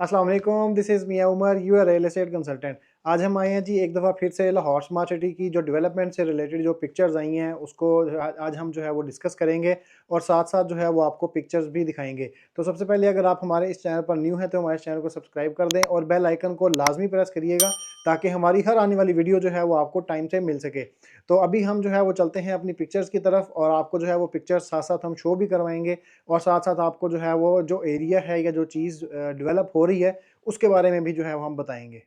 अस्सलाम वालेकुम, this is मियां Umar, your real estate consultant. आज हम आए हैं जी एक दफ़ा फिर से लाहौर स्मार्ट सिटी की जो डेवलपमेंट से रिलेटेड जो पिक्चर्स आई हैं उसको आज हम जो है वो डिस्कस करेंगे और साथ साथ जो है वो आपको पिक्चर्स भी दिखाएंगे। तो सबसे पहले अगर आप हमारे इस चैनल पर न्यू हैं तो हमारे चैनल को सब्सक्राइब कर दें और बेल आइकन को लाजमी प्रेस करिएगा ताकि हमारी हर आने वाली वीडियो जो है वो आपको टाइम से मिल सके। तो अभी हम जो है वो चलते हैं अपनी पिक्चर्स की तरफ और आपको जो है वो पिक्चर्स साथ साथ हम शो भी करवाएंगे और साथ साथ आपको जो है वो जो एरिया है या जो चीज़ डेवलप हो रही है उसके बारे में भी जो है वो हम बताएँगे।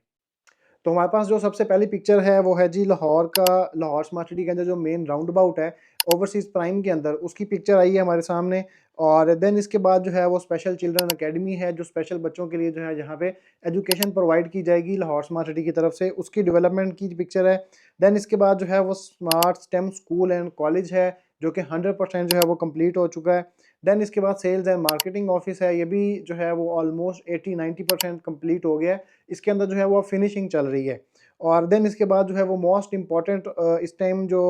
तो हमारे पास जो सबसे पहली पिक्चर है वो है जी लाहौर स्मार्ट सिटी के अंदर जो मेन राउंड अबाउट है, ओवरसीज़ प्राइम के अंदर उसकी पिक्चर आई है हमारे सामने। और देन इसके बाद जो है वो स्पेशल चिल्ड्रन अकेडमी है, जो स्पेशल बच्चों के लिए जो है जहाँ पे एजुकेशन प्रोवाइड की जाएगी लाहौर स्मार्ट सिटी की तरफ से, उसकी डेवलपमेंट की पिक्चर है। देन इसके बाद जो है वो smart stem school and college है, जो कि 100% जो है वो कंप्लीट हो चुका है। देन इसके बाद सेल्स एंड मार्केटिंग ऑफिस है, ये भी जो है वो ऑलमोस्ट 80-90% कंप्लीट हो गया है। इसके अंदर जो है वो फिनिशिंग चल रही है। और देन इसके बाद जो है वो मोस्ट इम्पॉर्टेंट इस टाइम जो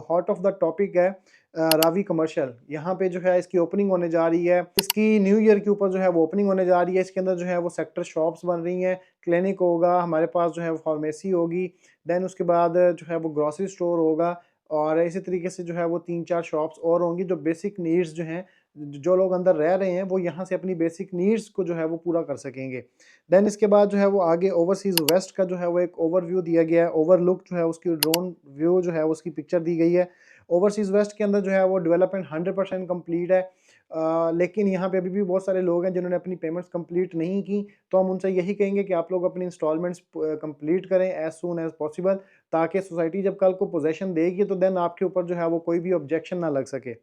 हॉट ऑफ द टॉपिक है, रावी कमर्शियल, यहाँ पे जो है इसकी ओपनिंग होने जा रही है। इसकी न्यू ईयर के ऊपर जो है वो ओपनिंग होने जा रही है। इसके अंदर जो है वो सेक्टर शॉप्स बन रही हैं, क्लिनिक होगा, हमारे पास जो है फार्मेसी होगी। देन उसके बाद जो है वो ग्रॉसरी स्टोर होगा और इसी तरीके से जो है वो 3-4 शॉप्स और होंगी जो बेसिक नीड्स जो हैं, जो लोग अंदर रह रहे हैं वो यहाँ से अपनी बेसिक नीड्स को जो है वो पूरा कर सकेंगे। देन इसके बाद जो है वो आगे ओवरसीज़ वेस्ट का जो है वो एक ओवरव्यू दिया गया है, ओवरलुक जो है उसकी ड्रोन व्यू जो है उसकी पिक्चर दी गई है। ओवरसीज़ वेस्ट के अंदर जो है वो डेवलपमेंट 100% कंप्लीट है। लेकिन यहाँ पे अभी भी बहुत सारे लोग हैं जिन्होंने अपनी पेमेंट्स कंप्लीट नहीं की, तो हम उनसे यही कहेंगे कि आप लोग अपनी इंस्टॉलमेंट्स कंप्लीट करें एज़ सून एज़ पॉसिबल, ताकि सोसाइटी जब कल को पोज़ेशन देगी तो देन आपके ऊपर जो है वो कोई भी ऑब्जेक्शन ना लग सके।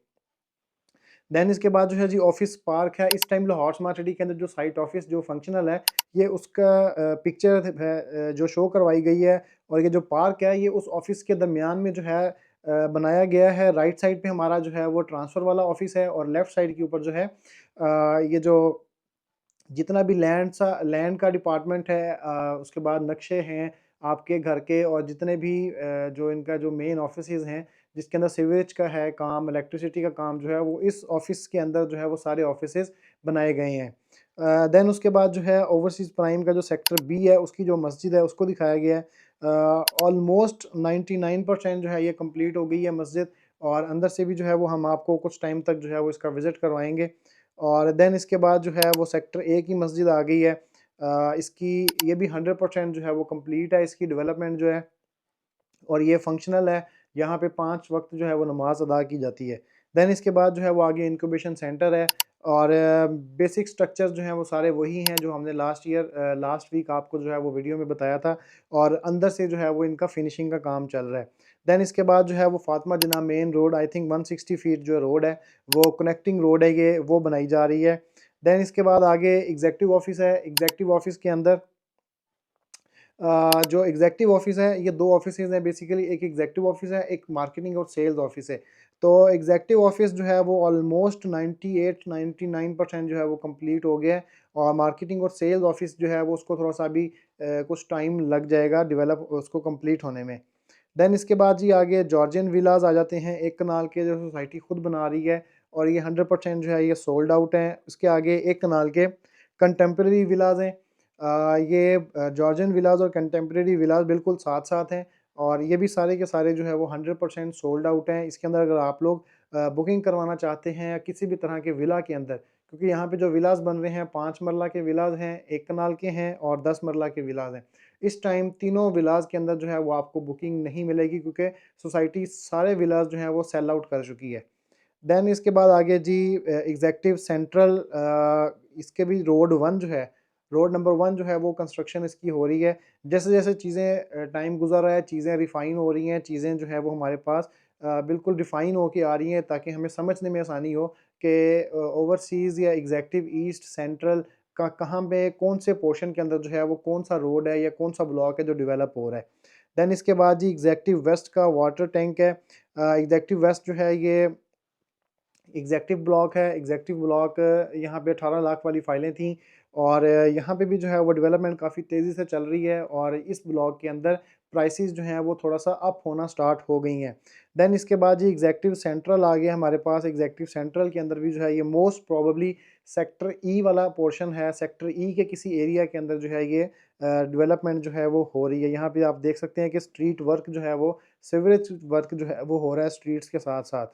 देन इसके बाद जो है जी ऑफिस पार्क है। इस टाइम लाहौर स्मार्ट सिटी के अंदर जो साइट ऑफिस जो फंक्शनल है, ये उसका पिक्चर है जो शो करवाई गई है। और ये जो पार्क है ये उस ऑफिस के दरमियान में जो है बनाया गया है। राइट साइड पे हमारा जो है वो ट्रांसफ़र वाला ऑफिस है और लेफ्ट साइड के ऊपर जो है ये जो जितना भी लैंड का डिपार्टमेंट है, उसके बाद नक्शे हैं आपके घर के और जितने भी जो इनका जो मेन ऑफिसेज़ हैं, जिसके अंदर सीवेज का है काम, इलेक्ट्रिसिटी का काम जो है वो इस ऑफिस के अंदर जो है वो सारे ऑफिसेज़ बनाए गए हैं। देन उसके बाद जो है ओवरसीज़ प्राइम का जो सेक्टर बी है उसकी जो मस्जिद है उसको दिखाया गया है। ऑलमोस्ट 99% जो है ये कंप्लीट हो गई है मस्जिद और अंदर से भी जो है वो हम आपको कुछ टाइम तक जो है वो इसका विज़िट करवाएँगे। और देन इसके बाद जो है वो सेक्टर ए की मस्जिद आ गई है। इसकी ये भी 100% जो है वो कंप्लीट है इसकी डेवलपमेंट जो है और ये फंक्शनल है। यहाँ पे 5 वक़्त जो है वो नमाज़ अदा की जाती है। देन इसके बाद जो है वो आगे इंक्यूबेशन सेंटर है और बेसिक स्ट्रक्चर्स जो हैं वो सारे वही हैं जो हमने लास्ट वीक आपको जो है वो वीडियो में बताया था और अंदर से जो है वो इनका फिनिशिंग का काम चल रहा है। देन इसके बाद जो है वो Fatima Jinnah main road, I think 160 feet जो रोड है, वो कनेक्टिंग रोड है, ये वो बनाई जा रही है। देन इसके बाद आगे एग्ज़ेक्टिव ऑफ़िस है। एग्ज़ेक्टिव ऑफ़िस के अंदर जो एग्ज़ेक्टिव ऑफ़िस है, ये 2 ऑफ़िसेज़ हैं बेसिकली, एक एग्ज़ेक्टिव ऑफ़िस है, एक मार्केटिंग और सेल्स ऑफ़िस है। तो एग्ज़ेक्टिव ऑफ़िस जो है वो ऑलमोस्ट 98-99% जो है वो कंप्लीट हो गया है और मार्केटिंग और सेल्स ऑफ़िस जो है वो उसको थोड़ा-सा अभी कुछ टाइम लग जाएगा डेवलप उसको कंप्लीट होने में। देन इसके बाद जी आगे जॉर्जियन विलाज़ आ जाते हैं, एक कनाल के जो सोसाइटी खुद बना रही है और ये 100% जो है ये सोल्ड आउट हैं। उसके आगे एक कनाल के कंटेम्परेरी विलाज़ हैं। ये जॉर्जियन विलाज़ और कंटेम्परेरी विलाज़ बिल्कुल साथ-साथ हैं और ये भी सारे के सारे जो है वो 100% सोल्ड आउट हैं। इसके अंदर अगर आप लोग बुकिंग करवाना चाहते हैं या किसी भी तरह के विला के अंदर, क्योंकि यहाँ पे जो विलाज़ बन रहे हैं 5 मरला के विलाज़ हैं, 1 कनाल के हैं और 10 मरला के विलाज़ हैं। इस टाइम तीनों विलाज़ के अंदर जो है वो आपको बुकिंग नहीं मिलेगी क्योंकि सोसाइटी सारे विलाज़ जो हैं वो सेल आउट कर चुकी है। देन इसके बाद आगे जी एग्ज़ेक्टिव सेंट्रल, इसके भी रोड 1 जो है, रोड नंबर 1 जो है वो कंस्ट्रक्शन इसकी हो रही है। जैसे-जैसे चीज़ें टाइम गुज़र रहा है, चीज़ें रिफ़ाइन हो रही हैं, चीज़ें जो है वो हमारे पास बिल्कुल रिफ़ाइन होके आ रही हैं ताकि हमें समझने में आसानी हो कि ओवरसीज़ या एग्ज़ेक्टिव ईस्ट, सेंट्रल का कहाँ पे कौन-से पोर्शन के अंदर जो है वो कौन-सा रोड है या कौन-सा ब्लॉक है जो डेवलप हो रहा है। देन इसके बाद जी एग्ज़ेक्टिव वेस्ट का वाटर टैंक है। एग्ज़ेक्टिव वेस्ट जो है ये एग्ज़ेक्टिव ब्लॉक है। एग्ज़ेक्टिव ब्लॉक यहाँ पे 18 लाख वाली फ़ाइलें थीं और यहाँ पे भी जो है वो डेवलपमेंट काफ़ी तेज़ी से चल रही है और इस ब्लॉक के अंदर प्राइसेस जो हैं वो थोड़ा-सा अप होना स्टार्ट हो गई हैं। देन इसके बाद जी एग्ज़ेक्टिव सेंट्रल आ गया हमारे पास। एग्ज़ेक्टिव सेंट्रल के अंदर भी जो है ये मोस्ट प्रोबेबली सेक्टर ई वाला पोर्शन है। सेक्टर ई के किसी एरिया के अंदर जो है ये डेवलपमेंट जो है वो हो रही है। यहाँ पे आप देख सकते हैं कि स्ट्रीट वर्क जो है वो सीवरेज वर्क जो है वो हो रहा है स्ट्रीट्स के साथ-साथ।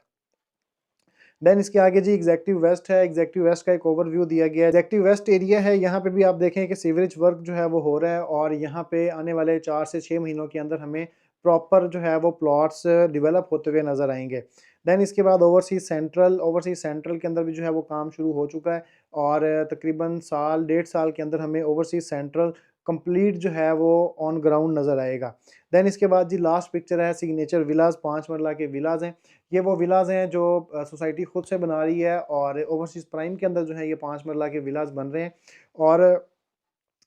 देन इसके आगे जी एग्जेक्टिव वेस्ट है। एग्जेक्टिव वेस्ट का एक ओवरव्यू दिया गया है। एग्जेक्टिव वेस्ट एरिया है, यहाँ पे भी आप देखें कि सीवरेज वर्क जो है वो हो रहा है और यहाँ पे आने वाले 4 से 6 महीनों के अंदर हमें प्रॉपर जो है वो प्लॉट्स डेवलप होते हुए नज़र आएँगे। देन इसके बाद ओवरसीज़ सेंट्रल के अंदर भी जो है वो काम शुरू हो चुका है और तकरीबन साल, डेढ़ साल के अंदर हमें ओवरसीज़ सेंट्रल कंप्लीट जो है वो ऑन ग्राउंड नज़र आएगा। देन इसके बाद जी लास्ट पिक्चर है सिग्नेचर विलाज़, 5 मरला के विलाज़ हैं। ये वो विलाज़ हैं जो सोसाइटी खुद से बना रही है और ओवरसीज़ प्राइम के अंदर जो है ये 5 मरला के विलाज़ बन रहे हैं। और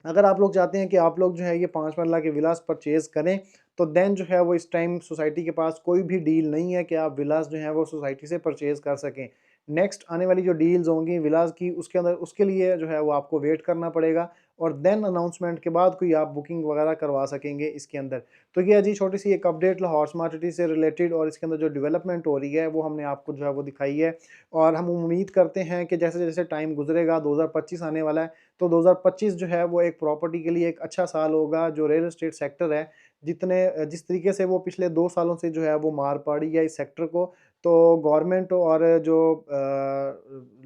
अगर आप लोग चाहते हैं कि आप लोग जो है ये 5 मरला के विलास परचेज़ करें, तो देन जो है वो इस टाइम सोसाइटी के पास कोई भी डील नहीं है कि आप विलास जो है वो सोसाइटी से परचेज़ कर सकें। नेक्स्ट आने वाली जो डील्स होंगी विलास की उसके अंदर उसके लिए जो है वो आपको वेट करना पड़ेगा और देन अनाउंसमेंट के बाद कोई आप बुकिंग वगैरह करवा सकेंगे इसके अंदर। तो ये है जी छोटी-सी एक अपडेट लाहौर स्मार्ट सिटी से रिलेटेड और इसके अंदर जो डेवलपमेंट हो रही है वो हमने आपको जो है वो दिखाई है और हम उम्मीद करते हैं कि जैसे-जैसे टाइम गुज़रेगा 2025 आने वाला है, तो 2025 जो है वो एक प्रॉपर्टी के लिए एक अच्छा साल होगा। जो रियल एस्टेट सेक्टर है, जिस तरीके से वो पिछले 2 सालों से जो है वो मार पड़ी है इस सेक्टर को, तो गवर्नमेंट और जो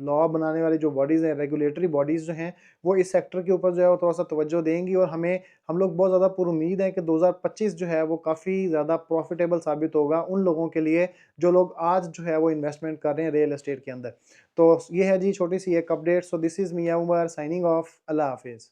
लॉ बनाने वाली जो बॉडीज़ हैं, रेगुलेटरी बॉडीज़ जो हैं, वो इस सेक्टर के ऊपर जो है वो थोड़ा-सा तवज्जो देंगी और हम लोग बहुत ज़्यादा पुरुम्मीद हैं कि 2025 जो है वो काफ़ी ज़्यादा प्रॉफ़िटेबल साबित होगा उन लोगों के लिए, जो लोग आज जो है वो इन्वेस्टमेंट कर रहे हैं रियल एस्टेट के अंदर। तो ये है जी छोटी-सी एक update. So this is me Umar signing off. अल्लाह हाफ़िज़।